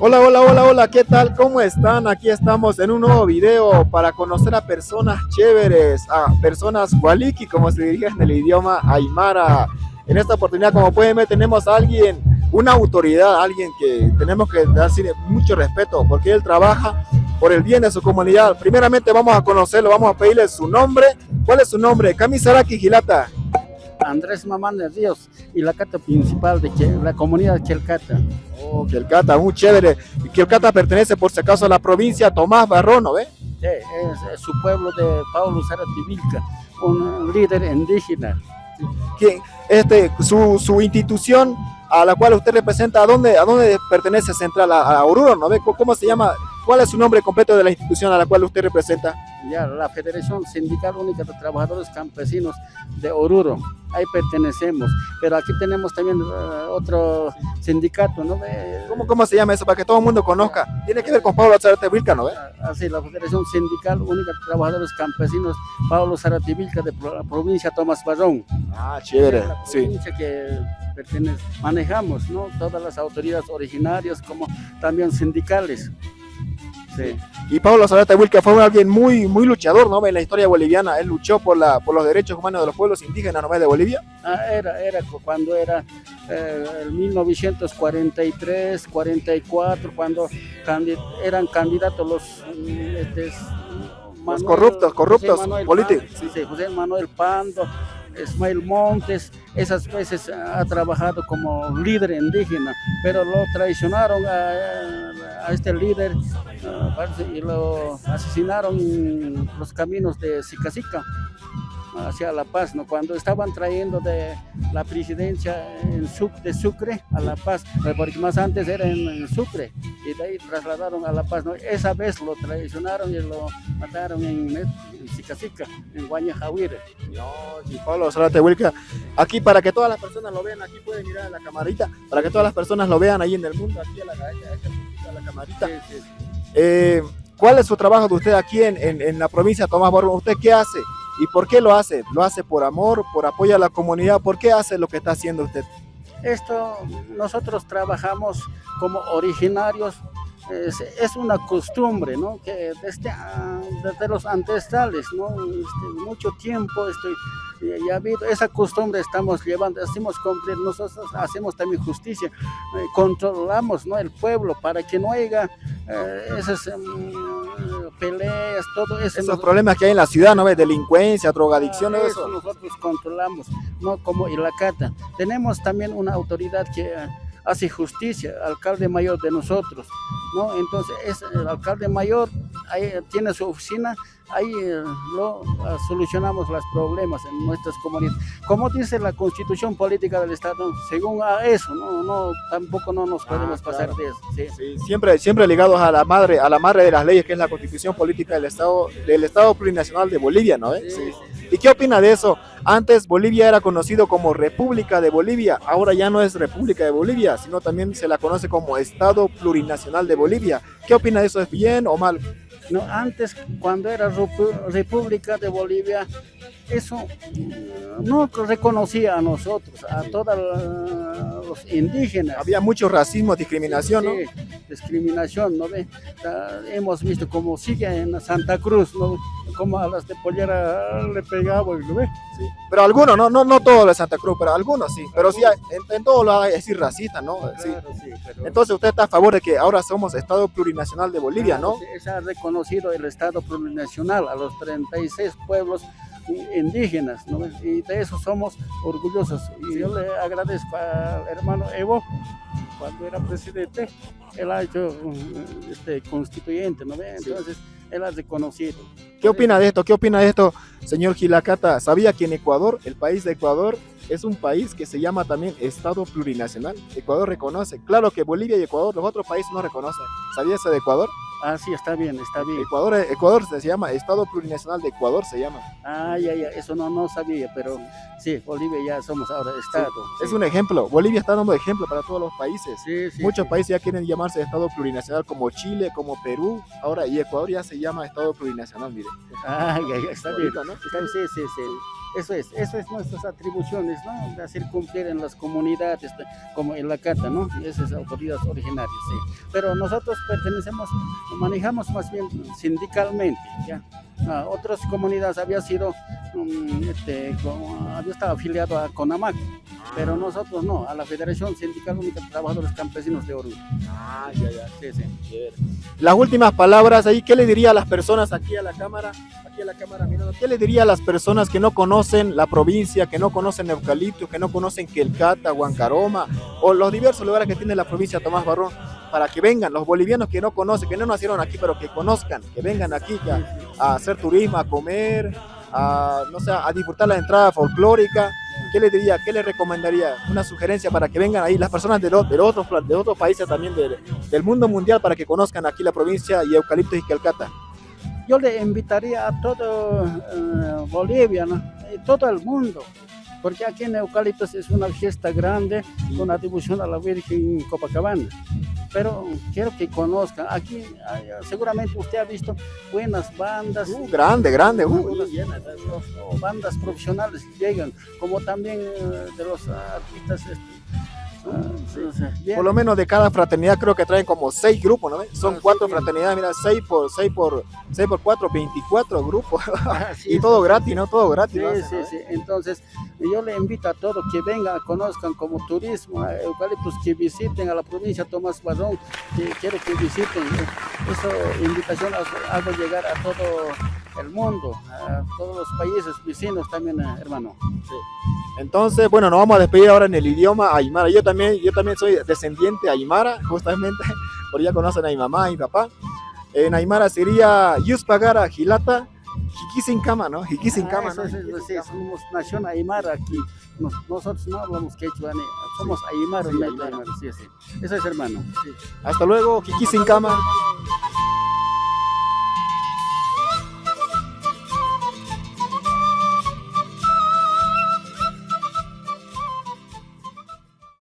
Hola, hola, hola, hola, ¿qué tal? ¿Cómo están? Aquí estamos en un nuevo video para conocer a personas chéveres, a personas waliki, como se diría en el idioma aymara. En esta oportunidad, como pueden ver, tenemos a alguien, una autoridad, alguien que tenemos que darle mucho respeto, porque él trabaja por el bien de su comunidad. Primeramente vamos a conocerlo, vamos a pedirle su nombre. ¿Cuál es su nombre? Kamisaraki Gilata. Andrés Mamán de Ríos y la cata principal de la comunidad de Quelcata. Oh, Quelcata, muy chévere. Y Quelcata pertenece, por si acaso, a la provincia Tomás Barrón, ¿no ve? Sí, es su pueblo de Paulo Zarativilca, un líder indígena. Que, su institución a la cual usted representa, ¿a dónde pertenece Central? A Oruro, ¿no ve? ¿Cómo se llama? ¿Cuál es su nombre completo de la institución a la cual usted representa? Ya, la Federación Sindical Única de Trabajadores Campesinos de Oruro, ahí pertenecemos, pero aquí tenemos también otro sindicato, ¿no? ¿Cómo se llama eso? Para que todo el mundo conozca. Tiene que ver con Pablo Zarativilca, ¿no ve? Así, la Federación Sindical Única de Trabajadores Campesinos Pablo Zarativilca de la provincia Tomás Barrón. Ah, chévere, La sí. provincia que manejamos, ¿no? Todas las autoridades originarias como también sindicales. Sí. Y Pablo Zarativilca fue alguien muy luchador, ¿no? En la historia boliviana, él luchó por los derechos humanos de los pueblos indígenas, ¿no? De Bolivia. Era cuando era el 1943, 44, cuando eran candidatos los corruptos políticos. José Manuel Pando, Ismael Montes, esas veces ha trabajado como líder indígena, pero lo traicionaron a este líder y lo asesinaron en los caminos de Sicacica hacia La Paz, ¿no? Cuando estaban trayendo de la presidencia de Sucre a La Paz, porque más antes era en Sucre y de ahí trasladaron a La Paz, ¿no? Esa vez lo traicionaron y lo mataron en Sicacica, en Guañajahuire. No, sí, Pablo Zarativilca, aquí para que todas las personas lo vean, aquí pueden mirar a la camarita, para que todas las personas lo vean ahí en el mundo, aquí a la camarita. Sí. ¿Cuál es su trabajo de usted aquí en la provincia de Tomás Barrón? ¿Usted qué hace? ¿Y por qué lo hace? ¿Lo hace por amor, por apoyo a la comunidad? ¿Por qué hace lo que está haciendo usted? Nosotros trabajamos como originarios, es una costumbre, ¿no? Que desde los ancestrales, ¿no? Mucho tiempo ya ha habido esa costumbre, estamos llevando, hacemos cumplir, nosotros hacemos también justicia, controlamos, ¿no? El pueblo para que no haya esas peleas, todo eso. Esos problemas que hay en la ciudad, ¿no ves? Delincuencia, drogadicción, eso nosotros controlamos, ¿no? Como Ilacata. Tenemos también una autoridad que hace justicia, alcalde mayor de nosotros, ¿no? Entonces el alcalde mayor ahí tiene su oficina, ahí solucionamos los problemas en nuestras comunidades. Como dice la Constitución Política del Estado, según a eso, tampoco no nos podemos pasar de eso. Sí. Sí, siempre ligados a la madre de las leyes, que es la Constitución Política del Estado Plurinacional de Bolivia, ¿no? Sí. ¿Y qué opina de eso? Antes Bolivia era conocido como República de Bolivia, ahora ya no es República de Bolivia, sino también se la conoce como Estado Plurinacional de Bolivia. ¿Qué opina de eso? ¿Es bien o mal? No, antes, cuando era República de Bolivia, eso no reconocía a nosotros, a todos los indígenas. Había mucho racismo, discriminación, ¿no? Sí, discriminación, ¿no ve? Hemos visto cómo sigue en Santa Cruz, ¿no? Como a las de Pollera le pegaban, ¿no ve? Sí. Pero algunos, no todos de Santa Cruz, pero algunos sí. Pero sí, en todo lo hay, es decir, racista, ¿no? Claro, sí. Pero entonces usted está a favor de que ahora somos Estado Plurinacional de Bolivia, ¿no? Sí, se ha reconocido el Estado Plurinacional a los 36 pueblos indígenas, ¿no? Y de eso somos orgullosos. Y yo le agradezco al hermano Evo, cuando era presidente, él ha hecho constituyente, ¿no? Entonces, él ha reconocido. ¿Qué opina de esto? ¿Qué opina de esto, señor Gilacata? ¿Sabía que en Ecuador, el país de Ecuador, es un país que se llama también Estado Plurinacional? Ecuador reconoce. Claro que Bolivia y Ecuador, los otros países no reconocen. ¿Sabía eso de Ecuador? Ah, sí, está bien, está bien. Ecuador se llama Estado Plurinacional de Ecuador, se llama. Ah, ya, eso no sabía, pero sí, Bolivia ya somos ahora Estado. Sí. Es un ejemplo. Bolivia está dando ejemplo para todos los países. Sí, muchos países ya quieren llamarse Estado Plurinacional, como Chile, como Perú, ahora, y Ecuador ya se llama Estado Plurinacional, mire. Ah, ya, está bien. ¿no? Sí. Eso es nuestras atribuciones, ¿no? De hacer cumplir en las comunidades, como en la Cata, ¿no? Y esas autoridades originarias, sí. Pero nosotros manejamos más bien sindicalmente, ¿ya? Otras comunidades había sido, había estado afiliado a CONAMAC, pero nosotros no, a la Federación Sindical Única de Trabajadores Campesinos de Oruro. Ya. Sí, sí. Las últimas palabras ahí, ¿qué le diría a las personas aquí a la cámara mirando? ¿Qué le diría a las personas que no conocen la provincia, que no conocen Eucalipto, que no conocen Quelcata, Huancaroma o los diversos lugares que tiene la provincia de Tomás Barrón, para que vengan los bolivianos que no conocen, que no nacieron aquí, pero que conozcan, que vengan aquí a hacer turismo, a comer, no sé, a disfrutar la entrada folclórica? ¿Qué le diría, qué le recomendaría? Una sugerencia para que vengan ahí las personas de otros países también del mundo mundial, para que conozcan aquí la provincia y Eucalipto y Quelcata. Yo le invitaría a todo Bolivia, ¿no? Y todo el mundo, porque aquí en Eucaliptos es una fiesta grande con atribución a la Virgen Copacabana. Pero quiero que conozcan, aquí seguramente usted ha visto buenas bandas. Grande. Bandas profesionales llegan, como también de los artistas. Por lo menos de cada fraternidad creo que traen como 6 grupos, ¿no? Son 4 fraternidades, mira, 6 por 4, 24 grupos. Y todo gratis, ¿no? Todo gratis. Sí. Entonces, yo le invito a todos que vengan, conozcan como turismo a Eucaliptos, que visiten a la provincia de Tomás Barrón, que quiero que visiten. Esa invitación hago llegar a todo el mundo, a todos los países vecinos también, hermano. Sí. Entonces, bueno, nos vamos a despedir ahora en el idioma aymara. Yo también soy descendiente aymara, justamente, porque ya conocen a mi mamá y mi papá. En aymara sería Yuspagara Gilata, Jiquisincama, ¿no? Jiquisincama, ¿no? Sí, somos nación aymara aquí. Nosotros no hablamos quechua, somos aymaras. Sí. Eso es, hermano. Sí. Hasta luego, Jiquisincama.